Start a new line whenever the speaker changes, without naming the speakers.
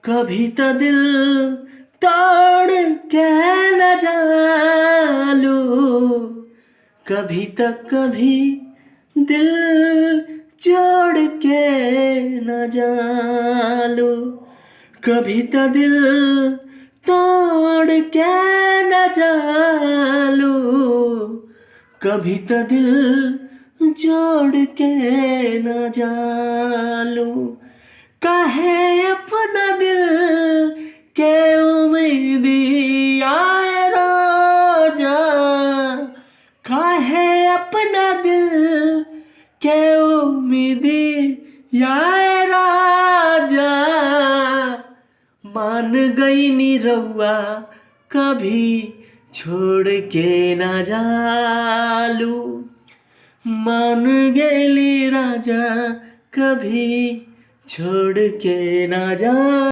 कभी तो दिल तोड़ के न जालू, कभी तो कभी दिल जोड़ के न जालू, कभी तो दिल तोड़ के न जालू, कभी तो दिल जोड़ के न जालू। काहे अपना दिल के उम्मीदी आए राजा, काहे अपना दिल के उम्मीदी आए राजा। मान गई नी रउआ कभी छोड़ के ना जालू, मान गेली राजा कभी छोड़ के ना जा।